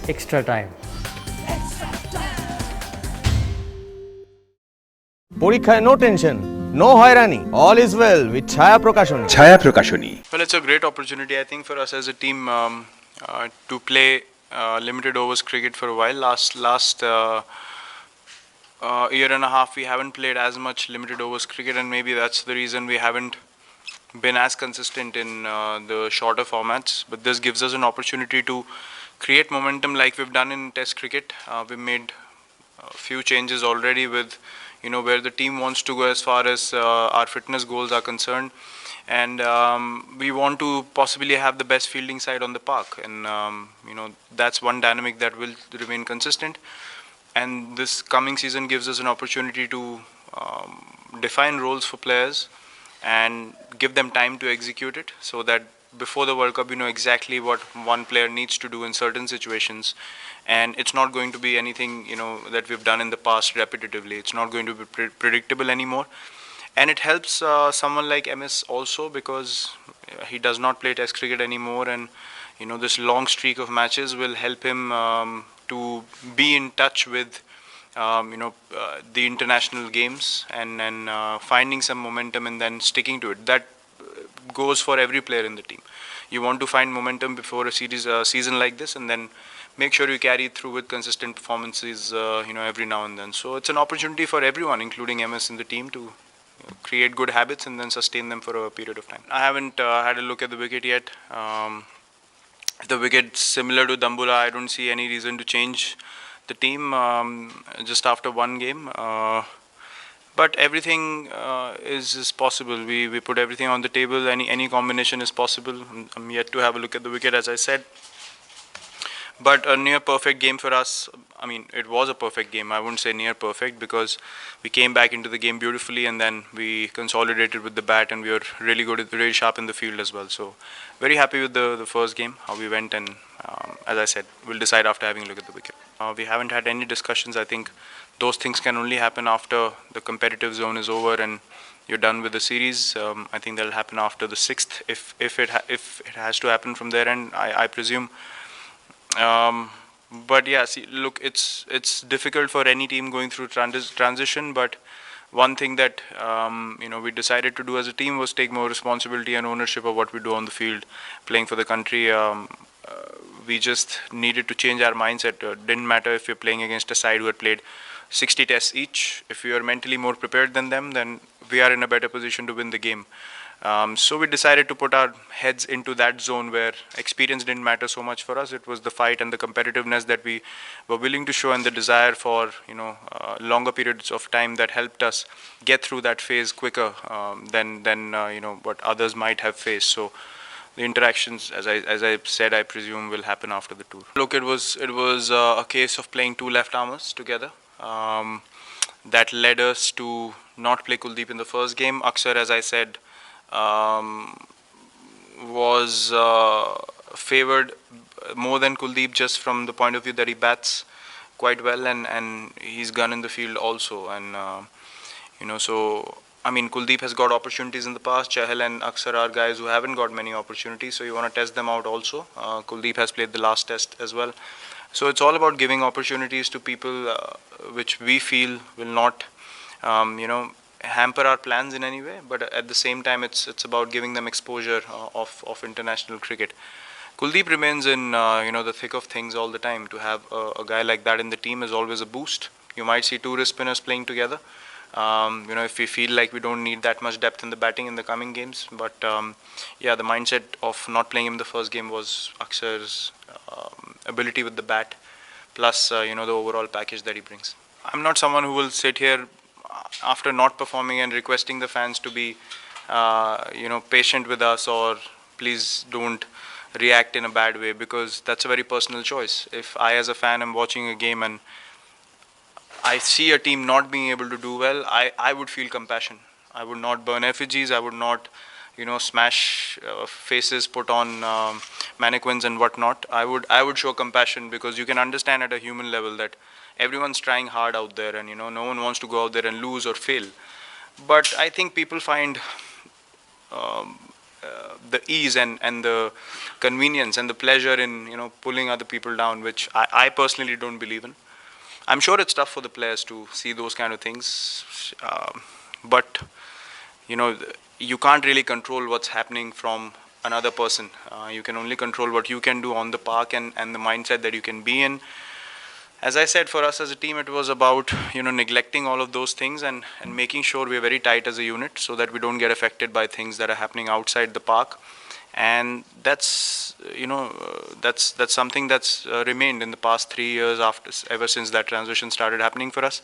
extra time. পরীক্ষায় no tension, no হয়রানি, all is well with ছায়া প্রকাশনী। Well, it's a great opportunity, I think, for us as a team to play limited overs cricket for a while. Last year and a half, we haven't played as much limited overs cricket, and maybe that's the reason we haven't been as consistent in the shorter formats. But this gives us an opportunity to create momentum like we've done in Test cricket. We've made a few changes already with, where the team wants to go as far as our fitness goals are concerned. And we want to possibly have the best fielding side on the park. And, that's one dynamic that will remain consistent. And this coming season gives us an opportunity to define roles for players and give them time to execute it, so that before the World Cup, we know exactly what one player needs to do in certain situations. And it's not going to be anything, that we've done in the past repetitively. It's not going to be predictable anymore. And it helps someone like MS also, because he does not play Test cricket anymore. And, this long streak of matches will help him to be in touch with the international games, and finding some momentum and then sticking to it. That goes for every player in the team. You want to find momentum before a season like this, and then make sure you carry it through with consistent performances, every now and then. So it's an opportunity for everyone, including MS in the team, to create good habits and then sustain them for a period of time. I haven't had a look at the wicket yet. The wicket similar to Dambula, I don't see any reason to change the team just after one game. But everything is possible. We put everything on the table. Any combination is possible. I'm yet to have a look at the wicket, as I said. But a near perfect game for us. I mean, it was a perfect game. I wouldn't say near perfect, because we came back into the game beautifully, and then we consolidated with the bat, and we were really good, really sharp in the field as well. So very happy with the first game, how we went, and as I said, we'll decide after having a look at the wicket. We haven't had any discussions. I think those things can only happen after the competitive zone is over and you're done with the series. I think that'll happen after the 6th, if it has to happen from there, and I presume. But yeah, see, look, it's difficult for any team going through transition. But one thing that we decided to do as a team was take more responsibility and ownership of what we do on the field, playing for the country. We just needed to change our mindset. Didn't matter if you're playing against a side who had played 60 tests each. If we are mentally more prepared than them, then we are in a better position to win the game. So we decided to put our heads into that zone where experience didn't matter so much for us. It was the fight and the competitiveness that we were willing to show, and the desire for longer periods of time that helped us get through that phase quicker than what others might have faced. So the interactions, as I said, I presume will happen after the tour. Look, it was a case of playing two left armers together. That led us to not play Kuldeep in the first game. Aksar, as I said, was favored more than Kuldeep, just from the point of view that he bats quite well, and he's gun in the field also. And so I mean, Kuldeep has got opportunities in the past. Chahal and Aksar are guys who haven't got many opportunities, so you want to test them out also. Kuldeep has played the last test as well. So it's all about giving opportunities to people which we feel will not, hamper our plans in any way. But at the same time, it's about giving them exposure of international cricket. Kuldeep remains in the thick of things all the time. To have a guy like that in the team is always a boost. You might see two wrist spinners playing together. If we feel like we don't need that much depth in the batting in the coming games. But the mindset of not playing him in the first game was Aksar's ability with the bat, plus the overall package that he brings. I'm not someone who will sit here after not performing and requesting the fans to be patient with us, or please don't react in a bad way, because that's a very personal choice. If I, as a fan, am watching a game and I see a team not being able to do well, I would feel compassion. I would not burn effigies. I would not smash faces, put on mannequins and whatnot. I would show compassion, because you can understand at a human level that everyone's trying hard out there, and no one wants to go out there and lose or fail. But I think people find the ease and the convenience and the pleasure in pulling other people down, which I personally don't believe in. I'm sure it's tough for the players to see those kind of things, but you know you can't really control what's happening from another person. You can only control what you can do on the park and the mindset that you can be in. As I said, for us as a team, it was about neglecting all of those things and making sure we're very tight as a unit so that we don't get affected by things that are happening outside the park. And that's that's something that's remained in the past 3 years ever since that transition started happening for us.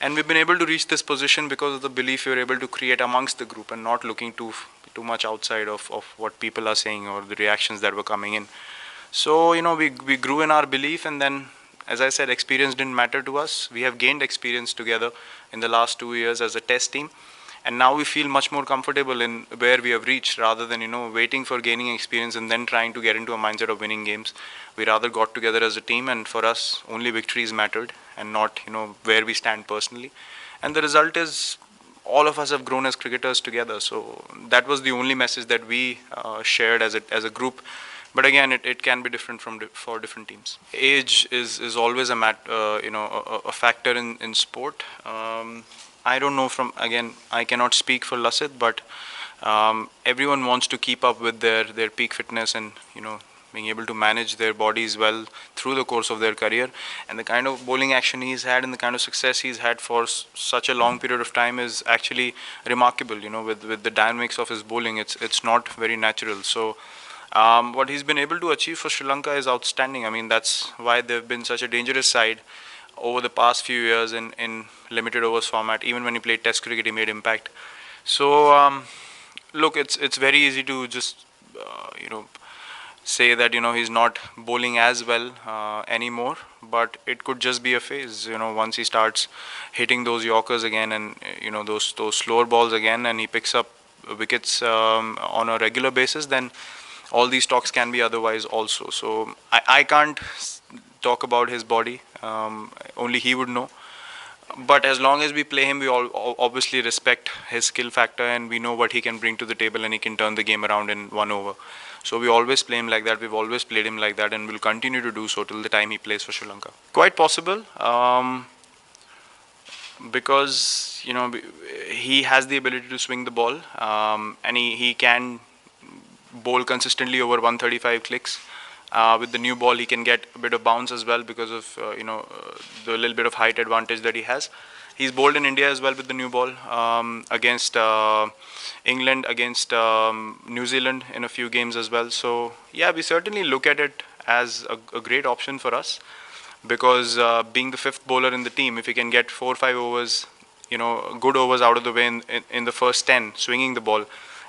And we've been able to reach this position because of the belief we were able to create amongst the group and not looking too much outside of what people are saying or the reactions that were coming in. So we grew in our belief, and then, as I said, experience didn't matter to us. We have gained experience together in the last 2 years as a test team, and now we feel much more comfortable in where we have reached rather than waiting for gaining experience and then trying to get into a mindset of winning games. We rather got together as a team, and for us only victories mattered and not where we stand personally. And the result is all of us have grown as cricketers together. So that was the only message that we shared as a group. But again, it can be different for different teams. Age is always a factor in sport. I don't know I cannot speak for Lassit, but everyone wants to keep up with their peak fitness and being able to manage their bodies well through the course of their career. And the kind of bowling action he's had and the kind of success he's had for such a long period of time is actually remarkable. With the dynamics of his bowling, it's not very natural. So what he's been able to achieve for Sri Lanka is outstanding. I mean, that's why they've been such a dangerous side over the past few years in limited overs format. Even when he played Test cricket, he made impact. So look, it's very easy to just say that he's not bowling as well anymore, but it could just be a phase. Once he starts hitting those Yorkers again and those slower balls again, and he picks up wickets on a regular basis, then all these talks can be otherwise also. So I can't talk about his body. Only he would know. But as long as we play him, we all obviously respect his skill factor, and we know what he can bring to the table, and he can turn the game around in 1 over. So we always play him like that. We've always played him like that, and we'll continue to do so till the time he plays for Sri Lanka. Quite possible, because he has the ability to swing the ball, and he can bowl consistently over 135 clicks. With the new ball, he can get a bit of bounce as well because of the little bit of height advantage that he has. He's bowled in India as well with the new ball, against England, against New Zealand in a few games as well. So yeah, we certainly look at it as a great option for us, because being the 5th bowler in the team, if he can get 4 or 5 overs, good overs out of the way in the first 10, swinging the ball,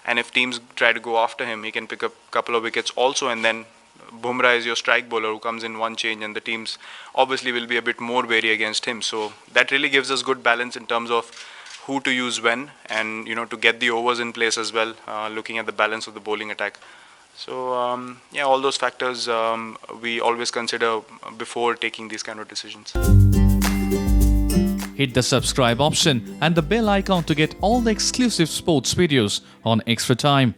and if teams try to go after him, he can pick up a couple of wickets also. And then Bumrah is your strike bowler who comes in one change, and the teams obviously will be a bit more wary against him. So that really gives us good balance in terms of who to use when, and to get the overs in place as well, looking at the balance of the bowling attack. So yeah, all those factors we always consider before taking these kind of decisions. Hit the subscribe option and the bell icon to get all the exclusive sports videos on Extra Time.